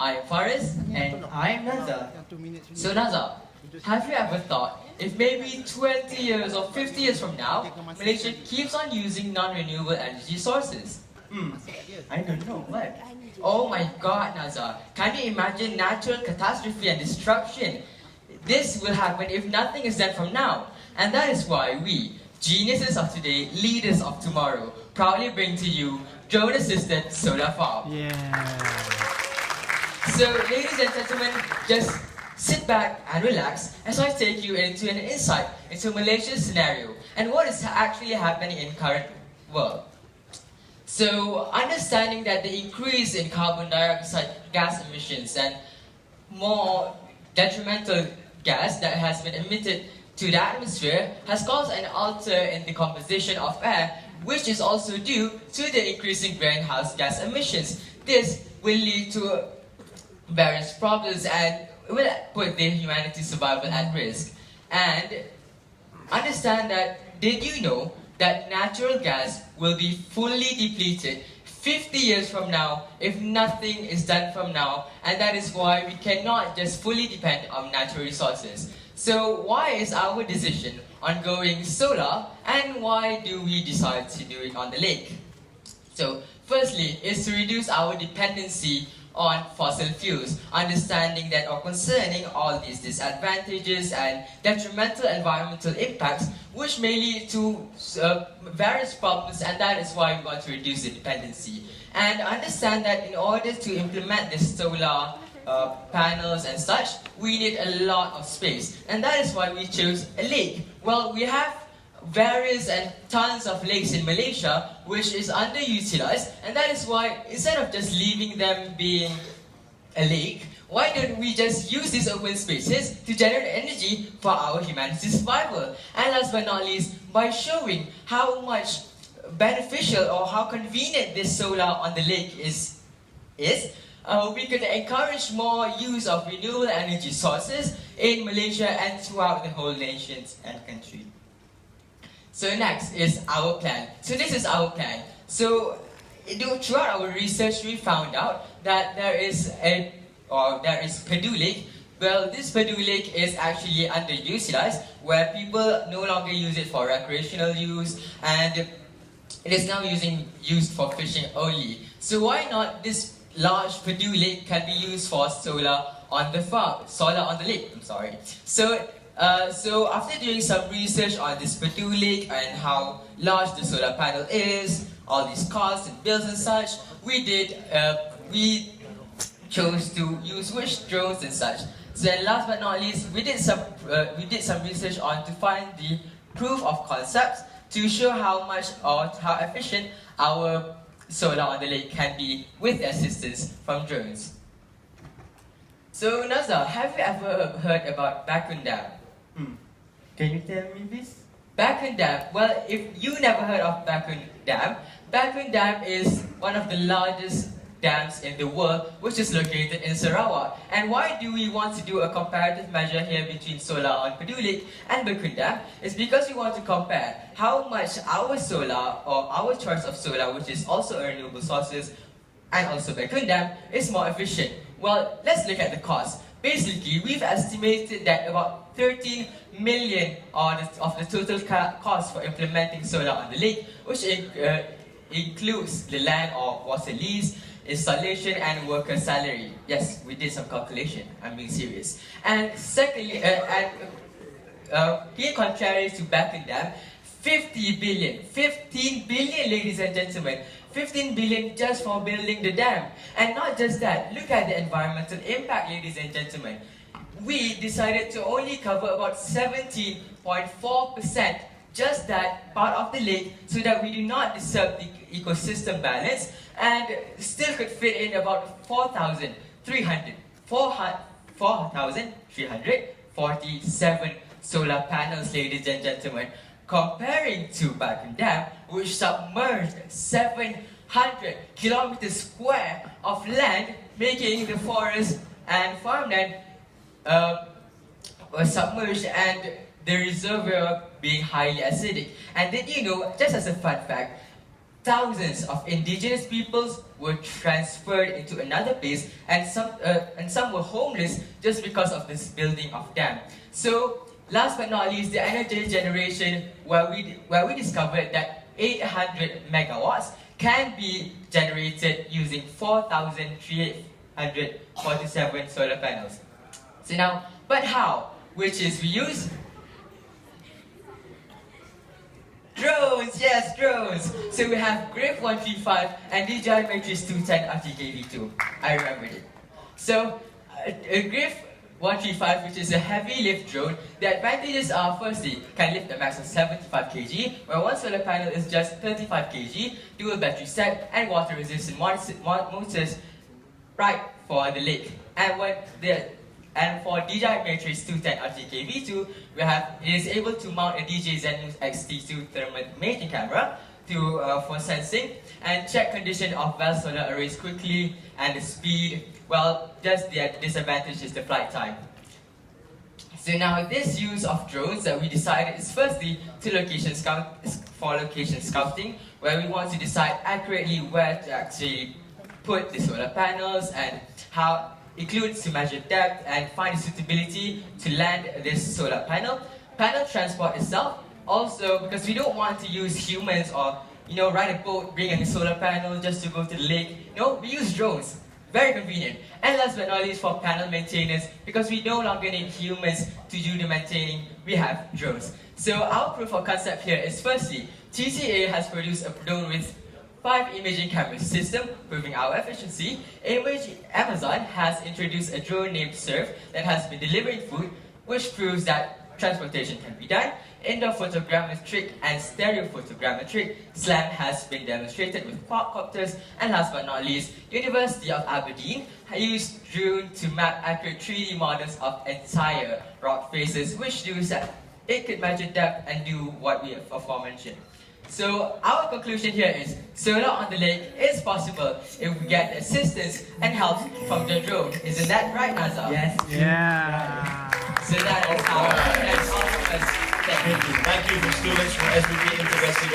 I'm Faris. And I'm Nazar. So Nazar, have you ever thought if maybe 20 years or 50 years from now, Malaysia keeps on using non-renewable energy sources? I don't know what. Oh my god, Nazar, can you imagine natural catastrophe and destruction? This will happen if nothing is done from now. And that is why we, geniuses of today, leaders of tomorrow, proudly bring to you drone-assisted solar farm. So, ladies and gentlemen, just sit back and relax as I take you into an insight into Malaysia's scenario and what is actually happening in current world. So, understanding that the increase in carbon dioxide gas emissions and more detrimental gas that has been emitted to the atmosphere has caused an alter in the composition of air, which is also due to the increasing greenhouse gas emissions. This will lead to various problems and will put the humanity's survival at risk. And understand that, did you know that natural gas will be fully depleted 50 years from now if nothing is done from now, and that is why we cannot just fully depend on natural resources. So why is our decision on going solar, and why do we decide to do it on the lake? So firstly is to reduce our dependency on fossil fuels, understanding that or concerning all these disadvantages and detrimental environmental impacts which may lead to various problems, and that is why we want to reduce the dependency. And understand that in order to implement this solar panels and such, we need a lot of space, and that is why we chose a lake. Well, we have various and tons of lakes in Malaysia which is underutilized, and that is why instead of just leaving them being a lake, why don't we just use these open spaces to generate energy for our humanity's survival? And last but not least, by showing how much beneficial or how convenient this solar on the lake is, we could encourage more use of renewable energy sources in Malaysia and throughout the whole nation and country. So next is our plan. So this is our plan. So throughout our research, we found out that there is Pedu Lake. Well, this Pedu Lake is actually underutilized, where people no longer use it for recreational use, and it is now used for fishing only. So why not this large Pedu Lake can be used for solar on the farm, solar on the lake, I'm sorry. So after doing some research on this Pedu Lake and how large the solar panel is, all these costs and bills and such, we chose to use which drones and such. So then last but not least, we did some research on to find the proof of concepts to show how much or how efficient our solar on the lake can be with the assistance from drones. So Nazar, have you ever heard about Bakun Dam? Can you tell me this? Bakun Dam, well, if you never heard of Bakun Dam is one of the largest dams in the world, which is located in Sarawak. And why do we want to do a comparative measure here between solar on Pedu Lake and Bakun Dam? It's because we want to compare how much our solar, or our choice of solar, which is also a renewable sources, and also Bakun Dam, is more efficient. Well, let's look at the cost. Basically, we've estimated that about 13 million of the total cost for implementing solar on the lake, which includes the land or water lease, installation, and worker salary. Yes, we did some calculation. I'm being serious. And secondly, being contrary to Bakun Dam, 15 billion, ladies and gentlemen, 15 billion just for building the dam. And not just that, look at the environmental impact, ladies and gentlemen. We decided to only cover about 17.4%, just that part of the lake, so that we do not disturb the ecosystem balance, and still could fit in about 4,347 solar panels, ladies and gentlemen, comparing to Bakun Dam, which submerged 700 kilometers square of land, making the forest and farmland submerged and the reservoir being highly acidic. And did you know, just as a fun fact, thousands of indigenous peoples were transferred into another place, and some were homeless just because of this building of dam. So last but not least, the energy generation, where we discovered that 800 megawatts can be generated using 4,347 solar panels. So now, but how? Which is we use drones, yes, drones. So we have GRIF 135 and DJI Matrix 210 RTKV2. I remembered it. So a GRIF 135, which is a heavy lift drone, the advantages are firstly, can lift a max of 75 kg, where one solar panel is just 35 kg, dual battery set, and water resistant motors right for the lake. And for DJI Matrix 210 RTKV2, it is able to mount a DJI Zenmuse X-T2 thermal imaging camera for sensing and check condition of well solar arrays quickly, and the speed. Well, just the disadvantage is the flight time. So now this use of drones that we decided is firstly for location scouting, where we want to decide accurately where to actually put the solar panels and how includes to measure depth and find suitability to land this solar panel. Panel transport itself, also because we don't want to use humans or ride a boat, bring in a solar panel just to go to the lake. No, we use drones. Very convenient. And last but not least, for panel maintenance, because we no longer need humans to do the maintaining, we have drones. So our proof of concept here is firstly, TCA has produced a drone with 5 imaging camera system, proving our efficiency. Amazon has introduced a drone named Surf that has been delivering food, which proves that transportation can be done. Indoor photogrammetric and stereo photogrammetric SLAM has been demonstrated with quadcopters. And last but not least, University of Aberdeen used drone to map accurate 3D models of entire rock faces, which shows that it could measure depth and do what we have aforementioned. So our conclusion here is solar on the lake is possible if we get assistance and help from the drone. Isn't that right, Nazar? Yes. Yeah. So that is our Thank you for students from SBB INTEGOMB.